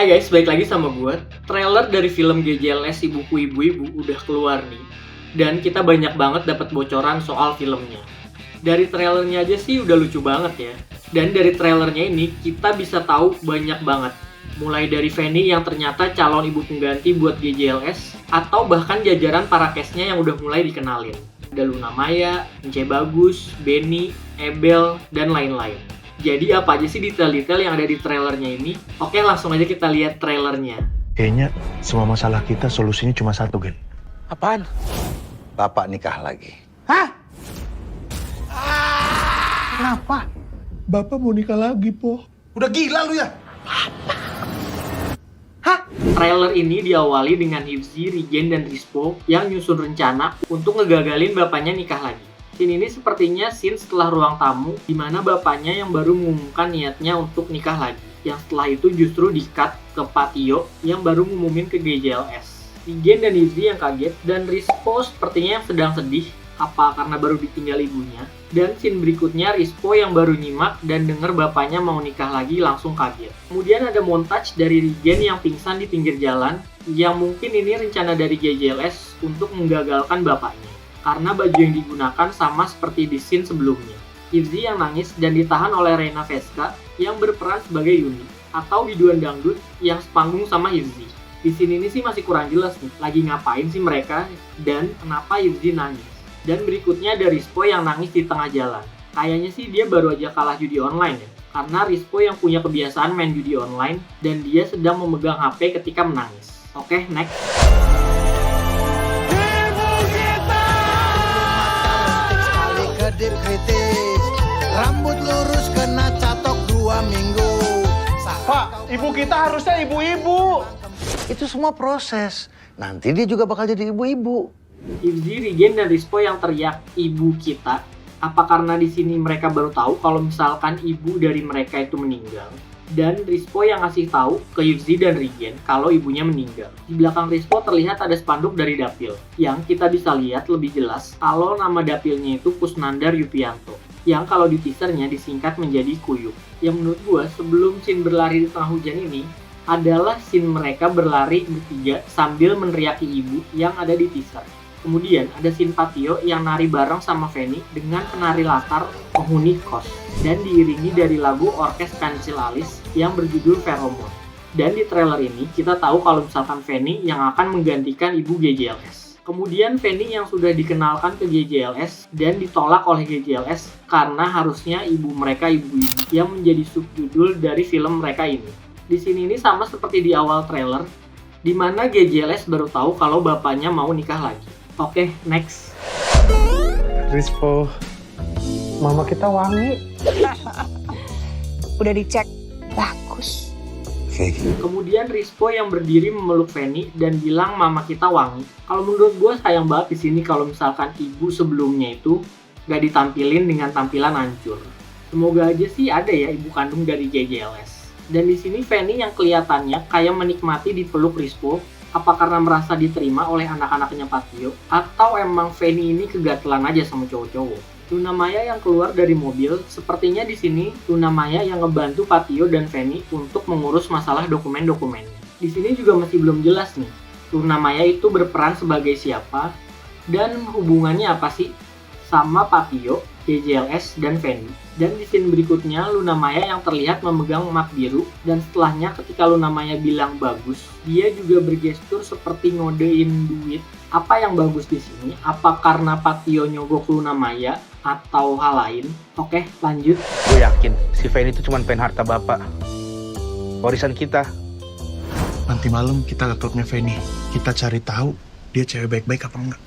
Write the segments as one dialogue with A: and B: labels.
A: Hai guys, balik lagi sama gue. Trailer dari film GJLS Ibuku Ibu-Ibu udah keluar nih. Dan kita banyak banget dapat bocoran soal filmnya. Dari trailernya aja sih udah lucu banget ya. Dan dari trailernya ini kita bisa tahu banyak banget. Mulai dari Fanny yang ternyata calon ibu pengganti buat GJLS, atau bahkan jajaran para cast-nya yang udah mulai dikenalin. Ada Luna Maya, Ence Bagus, Benny, Ebel, dan lain-lain. Jadi apa aja sih detail-detail yang ada di trailernya ini? Oke, langsung aja kita lihat trailernya.
B: Kayaknya semua masalah kita solusinya cuma satu, Gen.
C: Apaan?
D: Bapak nikah lagi.
C: Hah? Kenapa?
B: Bapak mau nikah lagi, Po.
D: Udah gila lu ya?
C: Hah?
A: Trailer ini diawali dengan Hifzy, Rigen, dan Rispo yang nyusun rencana untuk ngegagalin bapaknya nikah lagi. Scene ini sepertinya scene setelah ruang tamu, di mana bapaknya yang baru mengumumkan niatnya untuk nikah lagi. Yang setelah itu justru di-cut ke Patio yang baru ngumumin ke GJLS. Rigen dan Hifzy yang kaget, dan Rispo sepertinya yang sedang sedih, apa karena baru ditinggal ibunya. Dan scene berikutnya Rispo yang baru nyimak dan denger bapaknya mau nikah lagi langsung kaget. Kemudian ada montage dari Rigen yang pingsan di pinggir jalan, yang mungkin ini rencana dari GJLS untuk menggagalkan bapaknya. Karena baju yang digunakan sama seperti di scene sebelumnya. Hifzy yang nangis dan ditahan oleh Reina Veska yang berperan sebagai Yuni, atau biduan dangdut yang sepanggung sama Hifzy. Di sini ini sih masih kurang jelas nih, lagi ngapain sih mereka dan kenapa Hifzy nangis. Dan berikutnya ada Rispo yang nangis di tengah jalan. Kayaknya sih dia baru aja kalah judi online ya, karena Rispo yang punya kebiasaan main judi online dan dia sedang memegang HP ketika menangis. Oke, next.
E: Kedip kritis, rambut lurus kena catok 2 minggu.
C: Pak, ibu kita harusnya ibu-ibu.
D: Itu semua proses. Nanti dia juga bakal jadi ibu-ibu.
A: Hifzy, Rigen, dan Rispo yang teriak ibu kita. Apa karena di sini mereka baru tahu kalau misalkan ibu dari mereka itu meninggal? Dan Rispo yang ngasih tahu ke Hifzy dan Rigen kalau ibunya meninggal. Di belakang Rispo terlihat ada spanduk dari dapil, yang kita bisa lihat lebih jelas kalau nama dapilnya itu Kusnandar Yupianto, yang kalau di teasernya disingkat menjadi Kuyuk. Yang menurut gue sebelum scene berlari di tengah hujan ini adalah scene mereka berlari bertiga sambil meneriaki ibu yang ada di teaser. Kemudian ada scene Patio yang nari bareng sama Fanny dengan penari latar penghuni kos dan diiringi dari lagu orkes Pensil Alis yang berjudul Pheromone. Dan di trailer ini kita tahu kalau misalkan Fanny yang akan menggantikan ibu GJLS. Kemudian Fanny yang sudah dikenalkan ke GJLS dan ditolak oleh GJLS karena harusnya ibu mereka ibu-ibu yang menjadi subjudul dari film mereka ini. Di sini ini sama seperti di awal trailer, di mana GJLS baru tahu kalau bapaknya mau nikah lagi. Oke, next.
C: Rispo, mama kita wangi.
F: Udah dicek, bagus.
A: Kemudian Rispo yang berdiri memeluk Fanny dan bilang mama kita wangi. Kalau menurut gue sayang banget di sini kalau misalkan ibu sebelumnya itu gak ditampilin dengan tampilan hancur. Semoga aja sih ada ya ibu kandung dari GJLS. Dan di sini Fanny yang kelihatannya kayak menikmati dipeluk Rispo. Apa karena merasa diterima oleh anak-anaknya Patio, atau emang Fanny ini kegatelan aja sama cowok-cowok. Luna Maya yang keluar dari mobil, sepertinya di sini Luna Maya yang ngebantu Patio dan Fanny untuk mengurus masalah dokumen-dokumennya. Di sini juga masih belum jelas nih, Luna Maya itu berperan sebagai siapa dan hubungannya apa sih sama Patio, GJLS, dan Fanny. Dan di scene berikutnya Luna Maya yang terlihat memegang map biru dan setelahnya ketika Luna Maya bilang bagus, dia juga bergestur seperti ngodein duit. Apa yang bagus di sini? Apa karena Patio nyogok Luna Maya atau hal lain? Oke, lanjut.
C: Gue yakin si Fanny itu cuma pengen harta bapak. Warisan kita.
B: Nanti malam kita ke klubnya Fanny. Kita cari tahu dia cewek baik-baik apa enggak.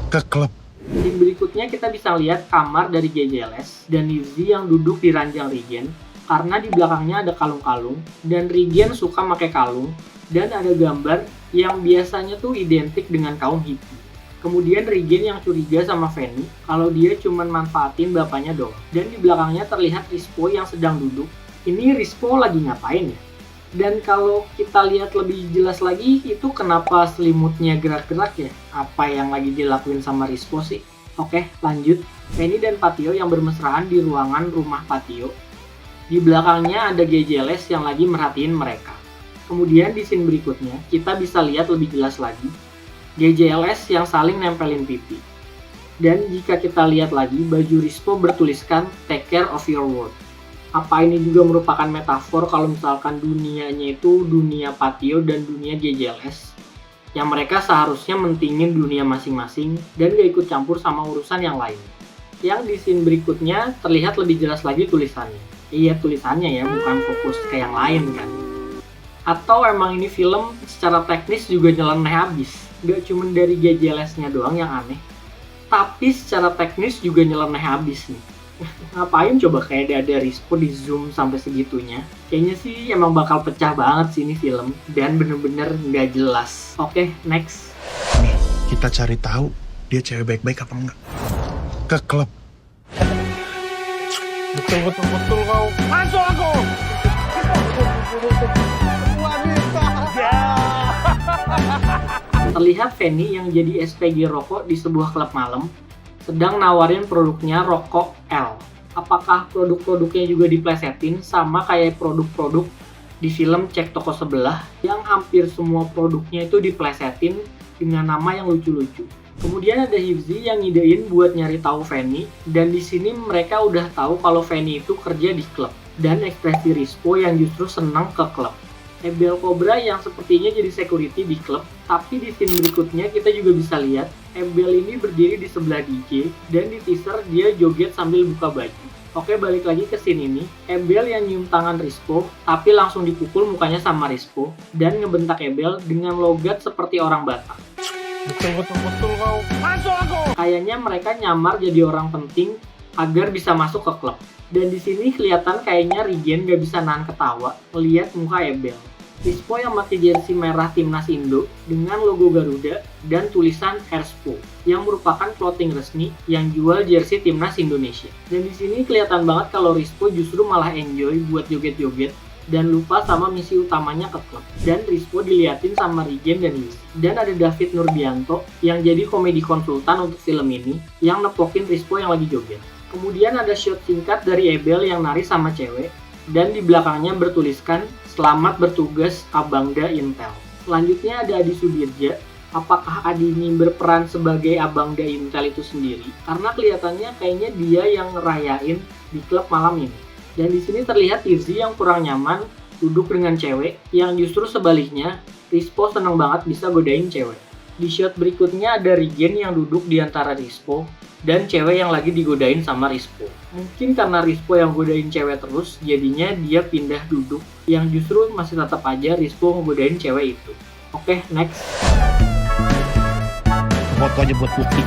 B: Ke klub.
A: Di berikutnya kita bisa lihat kamar dari GJLS dan Hifzy yang duduk di ranjang Rigen karena di belakangnya ada kalung-kalung dan Rigen suka pakai kalung dan ada gambar yang biasanya tuh identik dengan kaum hippie. Kemudian Rigen yang curiga sama Fanny kalau dia cuma manfaatin bapaknya doang. Dan di belakangnya terlihat Rispo yang sedang duduk. Ini Rispo lagi ngapain ya? Dan kalau kita lihat lebih jelas lagi, itu kenapa selimutnya gerak-gerak ya? Apa yang lagi dilakuin sama Rispo sih? Oke, lanjut. Fanny dan Patio yang bermesraan di ruangan rumah Patio. Di belakangnya ada GJLS yang lagi merhatiin mereka. Kemudian di scene berikutnya, kita bisa lihat lebih jelas lagi GJLS yang saling nempelin pipi. Dan jika kita lihat lagi, baju Rispo bertuliskan "Take care of your world". Apa ini juga merupakan metafor kalau misalkan dunianya itu dunia Patio dan dunia GJLS, yang mereka seharusnya mentingin dunia masing-masing dan gak ikut campur sama urusan yang lain. Yang di scene berikutnya terlihat lebih jelas lagi tulisannya. Iya, tulisannya ya, bukan fokus ke yang lain kan. Atau emang ini film secara teknis juga nyeleneh habis. Gak cuma dari GJLS-nya doang yang aneh, tapi secara teknis juga nyeleneh habis nih. Ngapain coba kayak ada Rispo di zoom sampai segitunya? Kayaknya sih emang bakal pecah banget sih ini film, dan bener-bener nggak jelas. Oke, next.
B: Nih, kita cari tahu dia cewek baik-baik apa enggak. Ke klub.
G: Betul kau. Masuk aku. Wanita.
A: Terlihat Feni yang jadi SPG rokok di sebuah klub malam sedang nawarin produknya rokok L. Apakah produk-produknya juga diplesetin sama kayak produk-produk di film Cek Toko Sebelah yang hampir semua produknya itu diplesetin dengan nama yang lucu-lucu. Kemudian ada Hifzi yang ngidein buat nyari tahu Feni, dan di sini mereka udah tahu kalau Feni itu kerja di klub, dan ekspresi Rispo yang justru senang ke klub. Ebel Cobra yang sepertinya jadi security di klub, tapi di scene berikutnya kita juga bisa lihat Ebel ini berdiri di sebelah DJ, dan di teaser dia joget sambil buka baju. Oke, balik lagi ke scene ini. Ebel yang nyium tangan Rispo, tapi langsung dipukul mukanya sama Rispo, dan ngebentak Ebel dengan logat seperti orang Batak.
G: Betul kau. Masuk aku.
A: Kayaknya mereka nyamar jadi orang penting agar bisa masuk ke klub. Dan di sini kelihatan kayaknya Regen gak bisa nahan ketawa melihat muka Ebel. Rispo yang pakai jersey merah timnas Indo dengan logo Garuda dan tulisan Erspo yang merupakan clothing resmi yang jual jersey timnas Indonesia. Dan di sini kelihatan banget kalau Rispo justru malah enjoy buat joget-joget dan lupa sama misi utamanya ke klub. Dan Rispo diliatin sama Regen dan Yus. Dan ada David Nurbianto yang jadi komedi konsultan untuk film ini yang nepokin Rispo yang lagi joget. Kemudian ada shot singkat dari Ebel yang nari sama cewek, dan di belakangnya bertuliskan "Selamat bertugas Abangda Intel". Selanjutnya ada Adi Sudirja. Apakah Adi ini berperan sebagai Abangda Intel itu sendiri? Karena kelihatannya kayaknya dia yang ngerayain di klub malam ini. Dan di sini terlihat Hifzi yang kurang nyaman duduk dengan cewek, yang justru sebaliknya Rispo seneng banget bisa godain cewek. Di shot berikutnya ada Regen yang duduk di antara Rispo dan cewek yang lagi digodain sama Rispo. Mungkin karena Rispo yang godain cewek terus, jadinya dia pindah duduk, yang justru masih tetap aja Rispo ngegodain cewek itu. Oke, next.
C: Foto aja buat bukti.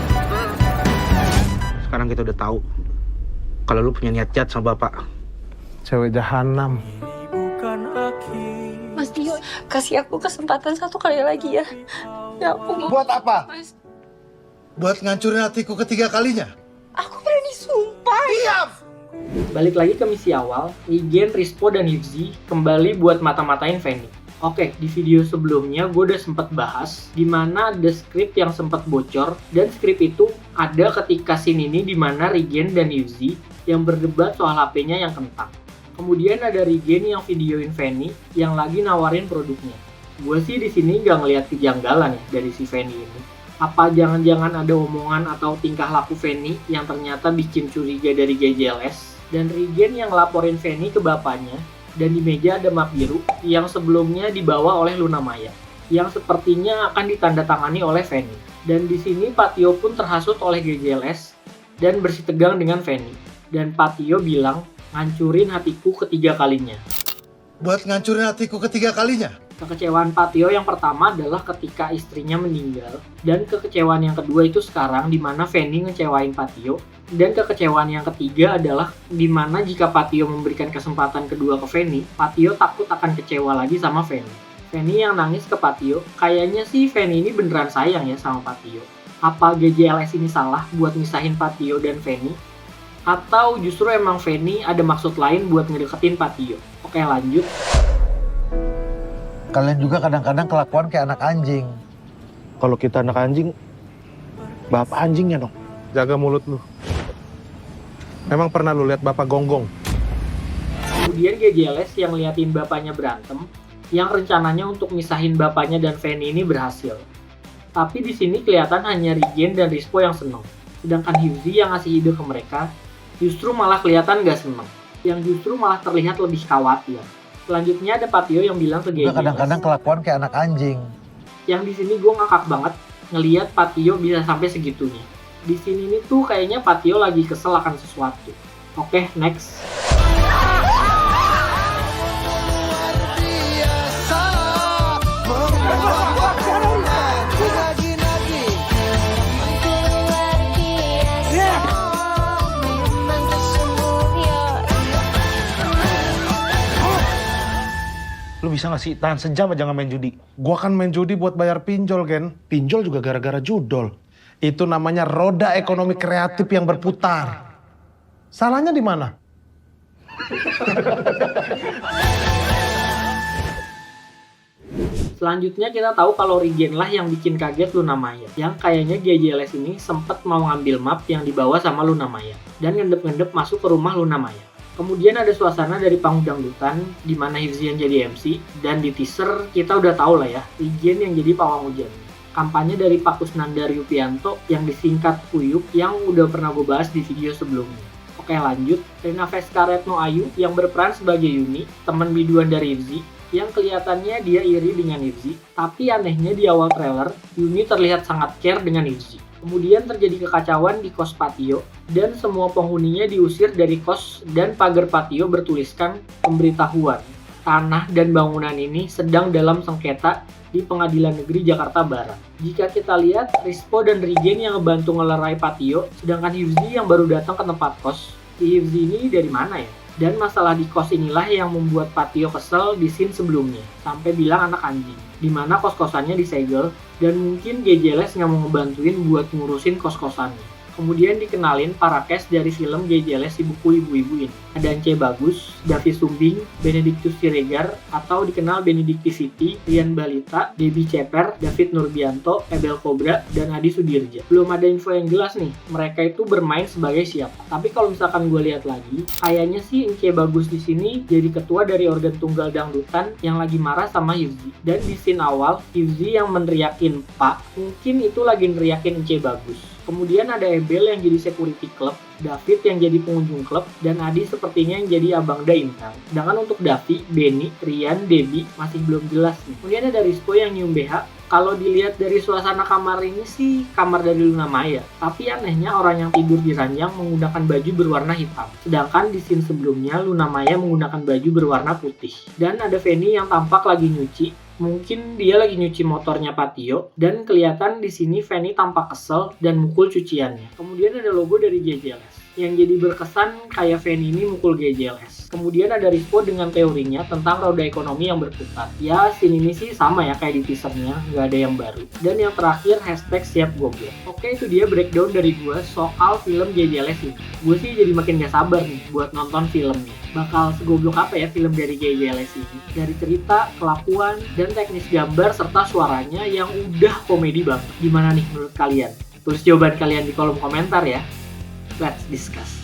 C: Sekarang kita udah tahu kalau lu punya niat jahat sama bapak.
G: Cewek jahanam.
F: Mas Tio, kasih aku kesempatan satu kali lagi ya. Ya aku mau.
D: Buat apa?
F: Mas,
D: Buat ngancurin hatiku ketiga kalinya?
F: aku berani sumpah.
D: Diam!
A: Balik lagi ke misi awal, Regen, Rispo, dan Hifzi kembali buat mata-matain Feni. Oke, di video sebelumnya gue udah sempet bahas dimana ada skrip yang sempat bocor, dan skrip itu ada ketika scene ini dimana Regen dan Hifzi yang berdebat soal HP-nya yang kentang. Kemudian ada Regen yang videoin Feni yang lagi nawarin produknya. Gue sih di sini nggak ngelihat kejanggalan ya dari si Feni ini. Apa jangan-jangan ada omongan atau tingkah laku Feni yang ternyata bikin curiga dari GJLS? Dan Regen yang laporin Feni ke bapaknya, dan di meja ada map biru yang sebelumnya dibawa oleh Luna Maya, yang sepertinya akan ditandatangani oleh Feni. Dan di sini Patio pun terhasut oleh GJLS dan bersitegang dengan Feni. Dan Patio bilang, "Ngancurin hatiku ketiga kalinya."
D: Buat ngancurin hatiku ketiga kalinya?
A: Kekecewaan Patio yang pertama adalah ketika istrinya meninggal, dan kekecewaan yang kedua itu sekarang di mana Feni ngecewain Patio, dan kekecewaan yang ketiga adalah di mana jika Patio memberikan kesempatan kedua ke Feni, Patio takut akan kecewa lagi sama Feni. Feni yang nangis ke Patio, kayaknya sih Feni ini beneran sayang ya sama Patio. Apa GJLS ini salah buat misahin Patio dan Feni? Atau justru emang Feni ada maksud lain buat ngedeketin Patio? Oke, lanjut.
D: Kalian juga kadang-kadang kelakuan kayak anak anjing.
B: Kalau kita anak anjing, bapak anjingnya dong.
G: Jaga mulut lu. Emang pernah lu lihat bapak gonggong?
A: Kemudian GJLS yang liatin bapaknya berantem, yang rencananya untuk misahin bapaknya dan Fanny ini berhasil. Tapi di sini kelihatan hanya Regen dan Rispo yang seneng. Sedangkan Hyuzi yang ngasih ide ke mereka justru malah kelihatan gak seneng. Yang justru malah terlihat lebih khawatir. Selanjutnya ada Patio yang bilang ke
D: Gue
A: GG.
D: kadang-kadang kelakuan kayak anak anjing.
A: Yang di sini gue ngakak banget ngelihat Patio bisa sampai segitunya. Di sini nih tuh kayaknya Patio lagi kesel akan sesuatu. Oke, next.
C: Lu bisa gak sih tahan sejam aja nggak main judi?
G: Gua kan main judi buat bayar pinjol, Gen.
B: Pinjol juga gara-gara judol.
G: Itu namanya roda ekonomi kreatif yang berputar. Salahnya di mana?
A: Selanjutnya kita tahu kalau Regen lah yang bikin kaget Luna Maya. Yang kayaknya GJLS ini sempat mau ngambil map yang dibawa sama Luna Maya. Dan ngendep-ngendep masuk ke rumah Luna Maya. Kemudian ada suasana dari panggung dangdutan di mana Hyuzi yang jadi MC, dan di teaser kita udah tahu lah ya, Regen yang jadi pawang hujan. Kampanye dari Pak Kusnandar Yupianto yang disingkat Uyup yang udah pernah gue bahas di video sebelumnya. Oke lanjut, Rina Veska Retno Ayu yang berperan sebagai Yuni, teman biduan dari Hyuzi, yang kelihatannya dia iri dengan Hyuzi, tapi anehnya di awal trailer, Yuni terlihat sangat care dengan Hyuzi. Kemudian terjadi kekacauan di kos Patio, dan semua penghuninya diusir dari kos dan pagar Patio bertuliskan pemberitahuan. Tanah dan bangunan ini sedang dalam sengketa di Pengadilan Negeri Jakarta Barat. Jika kita lihat, Rispo dan Regen yang ngebantu ngelerai Patio, sedangkan Hyuzi yang baru datang ke tempat kos. Si Hyuzi ini dari mana ya? Dan masalah di kos inilah yang membuat Patio kesel di scene sebelumnya, sampai bilang anak anjing. Dimana kos-kosannya disegel, dan mungkin GJLS nggak mau ngebantuin buat ngurusin kos-kosannya. Kemudian dikenalin para cast dari film GJLS si buku ibu-ibu ini. Ada Ence Bagus, Davi Sumbing, Benedictus Siregar, atau dikenal Benedicti Siti, Rian Balita, Debbie Ceper, David Nurbianto, Ebel Cobra, dan Adi Sudirja. Belum ada info yang jelas nih, mereka itu bermain sebagai siapa. Tapi kalau misalkan gue lihat lagi, kayaknya sih Ence Bagus di sini jadi ketua dari organ tunggal dangdutan yang lagi marah sama Hyuzi. Dan di scene awal, Hyuzi yang meneriakin Pak, mungkin itu lagi neriakin Ence Bagus. Kemudian ada Ebel yang jadi security club, David yang jadi pengunjung klub, dan Adi sepertinya yang jadi abang Intel. Sedangkan untuk Davi, Benny, Rian, Debbie masih belum jelas nih. Kemudian ada Rispo yang nyium BH. Kalau dilihat dari suasana kamar ini sih kamar dari Luna Maya. Tapi anehnya orang yang tidur di ranjang menggunakan baju berwarna hitam. Sedangkan di scene sebelumnya Luna Maya menggunakan baju berwarna putih. Dan ada Fanny yang tampak lagi nyuci. Mungkin dia lagi nyuci motornya Patio, dan kelihatan di sini Fanny tampak kesel dan mukul cuciannya. Kemudian ada logo dari GJLS, yang jadi berkesan kayak Fanny ini mukul GJLS. Kemudian ada Rispo dengan teorinya tentang roda ekonomi yang berputar. Ya, scene ini sih sama ya kayak di teasernya, nggak ada yang baru. Dan yang terakhir, hashtag siap goblok. Oke, itu dia breakdown dari gue soal film GJLS ini. Gue sih jadi makin gak sabar nih buat nonton filmnya. Bakal segoblok apa ya film dari GJLS ini? Dari cerita, kelakuan, dan teknis gambar serta suaranya yang udah komedi banget. Gimana nih menurut kalian? Tulis jawaban kalian di kolom komentar ya. Let's discuss.